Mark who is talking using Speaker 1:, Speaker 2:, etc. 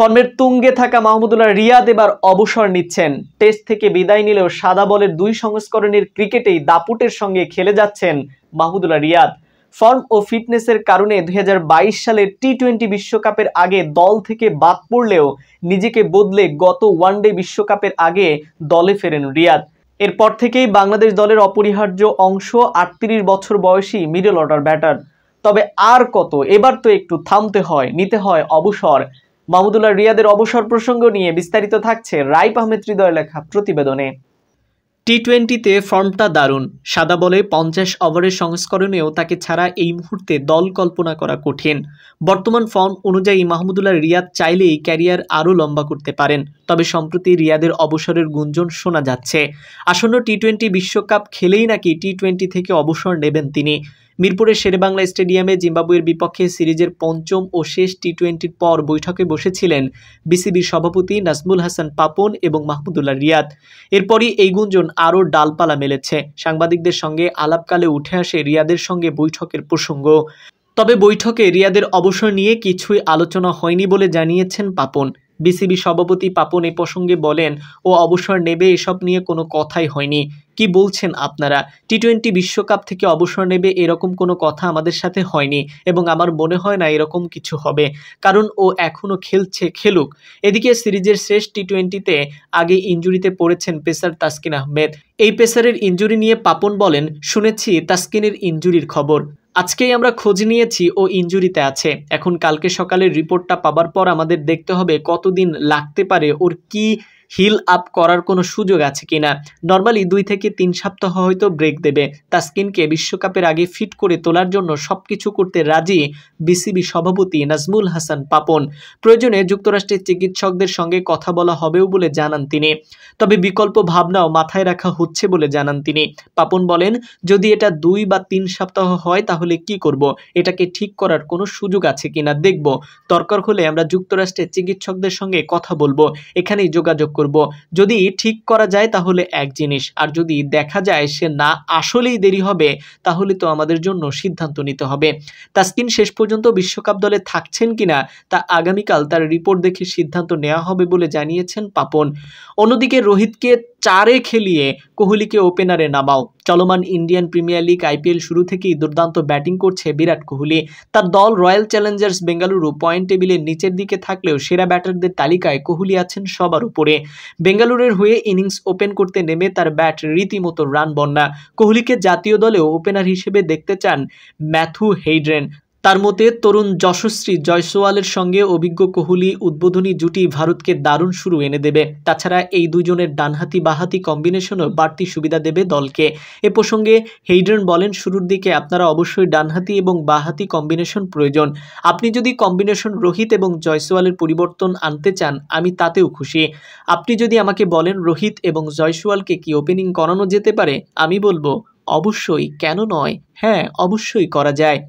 Speaker 1: ফর্মের তুঙ্গে থাকা মাহমুদুল্লাহ রিয়াদ এবার অবসর নিচ্ছেন। টেস্ট থেকে বিদায় নিলেও সাদা বলের 2 সংস্করণের ক্রিকেটেই দাপুটের সঙ্গে খেলে যাচ্ছেন মাহমুদুল্লাহ রিয়াদ। ফর্ম ও ফিটনেসের কারণে 2022 সালের টি-20 বিশ্বকাপের আগে দল থেকে বাদ পড়লেও নিজেকে বদলে গত ওয়ানডে বিশ্বকাপের আগে দলে ফেরেন রিয়াদ। এরপর থেকেই বাংলাদেশ দলের অপরিহার্য অংশ 38 বছর বয়সী মিডল অর্ডার ব্যাটার। তবে আর কত, এবার তো একটু থামতে হয়, নিতে হয় অবসর। মাহমুদুল্লাহ রিয়াদের অবসর প্রসঙ্গ নিয়ে বিস্তারিত থাকছে রাইপ আহমেদ হৃদয়ের লেখা প্রতিবেদনে। টি-20তে ফর্মটা দারুণ। সাদা বলে 50 ওভারের সংস্করণেও তাকে ছাড়া এই মুহূর্তে দল কল্পনা করা কঠিন। বর্তমান ফর্ম অনুযায়ী মাহমুদুল্লাহ রিয়াদ চাইলেই ক্যারিয়ার আরও লম্বা করতে পারেন। তবে সম্প্রতি রিয়াদের অবসরের গুঞ্জন শোনা যাচ্ছে। আসন্ন টি-20 বিশ্বকাপ খেলেই নাকি টি-20 থেকে অবসর নেবেন তিনি। মিরপুরের শেরেবাংলা স্টেডিয়ামে জিম্বাবুয়ের বিপক্ষে সিরিজের পঞ্চম ও শেষ টি-20-র পর বৈঠকে বসেছিলেন বিসিবির সভাপতি নাজমুল হাসান পাপন এবং মাহমুদুল্লাহ রিয়াদ। এরপরই এই গুঞ্জন আরও ডালপালা মেলেছে। সাংবাদিকদের সঙ্গে আলাপকালে উঠে আসে রিয়াদের সঙ্গে বৈঠকের প্রসঙ্গ। তবে বৈঠকে রিয়াদের অবসর নিয়ে কিছুই আলোচনা হয়নি বলে জানিয়েছেন পাপন। বিসিবি সভাপতি পাপন এ প্রসঙ্গে বলেন, ও অবসর নেবে এসব নিয়ে কোনো কথাই হয়নি। কি বলছেন আপনারা? টি-20 বিশ্বকাপ থেকে অবসর নেবে এরকম কোনো কথা আমাদের সাথে হয়নি এবং আমার মনে হয় না এরকম কিছু হবে, কারণ ও এখনও খেলছে, খেলুক। এদিকে সিরিজের শেষ টি-20তে আগে ইনজুরিতে পড়েছেন পেসার তাসকিন আহমেদ। এই পেসারের ইনজুরি নিয়ে পাপন বলেন, শুনেছি তাসকিনের ইনজুরির খবর। আজকেই আমরা খোঁজ নিয়েছি, ও ইনজুরিতে আছে। এখন কালকে সকালের রিপোর্টটা পাবার পর আমাদের দেখতে হবে কতদিন লাগতে পারে, ওর কি হিল আপ করার কোনো সুযোগ আছে কিনা। নর্মালি 2 থেকে 3 সপ্তাহ হয়তো ব্রেক দেবে। তাসকিনকে বিশ্বকাপের আগে ফিট করে তোলার জন্য সবকিছু করতে রাজি বিসিবি সভাপতি নাজমুল হাসান পাপন। প্রয়োজনে যুক্তরাষ্ট্রের চিকিৎসকদের সঙ্গে কথা বলা হবেও বলে জানান তিনি। তবে বিকল্প ভাবনাও মাথায় রাখা হচ্ছে বলে জানান তিনি। পাপন বলেন, যদি এটা 2 বা 3 সপ্তাহ হয় তাহলে কি করব, এটাকে ঠিক করার কোনো সুযোগ আছে কিনা দেখব। দরকার হলে আমরা যুক্তরাষ্ট্রের চিকিৎসকদের সঙ্গে কথা বলবো, এখানেই যোগাযোগ করব। যদি ঠিক করা যায় তাহলে এক জিনিস, আর যদি দেখা যায় সে না আসলেই দেরি হবে তাহলে তো আমাদের জন্য সিদ্ধান্ত নিতে হবে। তাসকিন শেষ পর্যন্ত বিশ্বকাপ দলে থাকছেন কিনা তা আগামীকাল তার রিপোর্ট দেখে সিদ্ধান্ত নেওয়া হবে বলে জানিয়েছেন পাপন। অন্যদিকে রোহিতকে 4-এ খেলিয়ে কোহলিকে ওপেনারে নামাও। চলমান ইন্ডিয়ান প্রিমিয়ার লিগ আইপিএল শুরু থেকেই দুর্দান্ত ব্যাটিং করছে বিরাট কোহলি। তার দল রয়্যাল চ্যালেঞ্জার্স বেঙ্গালুরু পয়েন্ট টেবিলের নিচের দিকে থাকলেও সেরা ব্যাটারদের তালিকায় কোহলি আছেন সবার উপরে। বেঙ্গালুরুর হয়ে ইনিংস ওপেন করতে নেমে তার ব্যাট রীতিমতো রান বন্যা। কোহলিকে জাতীয় দলেও ওপেনার হিসেবে দেখতে চান ম্যাথু হেইডেন। তার মতে তরুণ যশস্বী জয়সওয়ালের সঙ্গে অভিজ্ঞ কোহলি উদ্বোধনী জুটি ভারতকে দারুণ শুরু এনে দেবে। তাছাড়া এই দুজনের ডানহাতি বাহাতি কম্বিনেশনও বাড়তি সুবিধা দেবে দলকে। এ প্রসঙ্গে হেইডেন বলেন, শুরুর দিকে আপনারা অবশ্যই ডানহাতি এবং বাহাতি কম্বিনেশন প্রয়োজন। আপনি যদি কম্বিনেশন রোহিত এবং জয়সওয়ালের পরিবর্তন আনতে চান আমি তাতেও খুশি। আপনি যদি আমাকে বলেন রোহিত এবং জয়সওয়ালকে কি ওপেনিং করানো যেতে পারে, আমি বলবো অবশ্যই, কেন নয়, হ্যাঁ অবশ্যই করা যায়।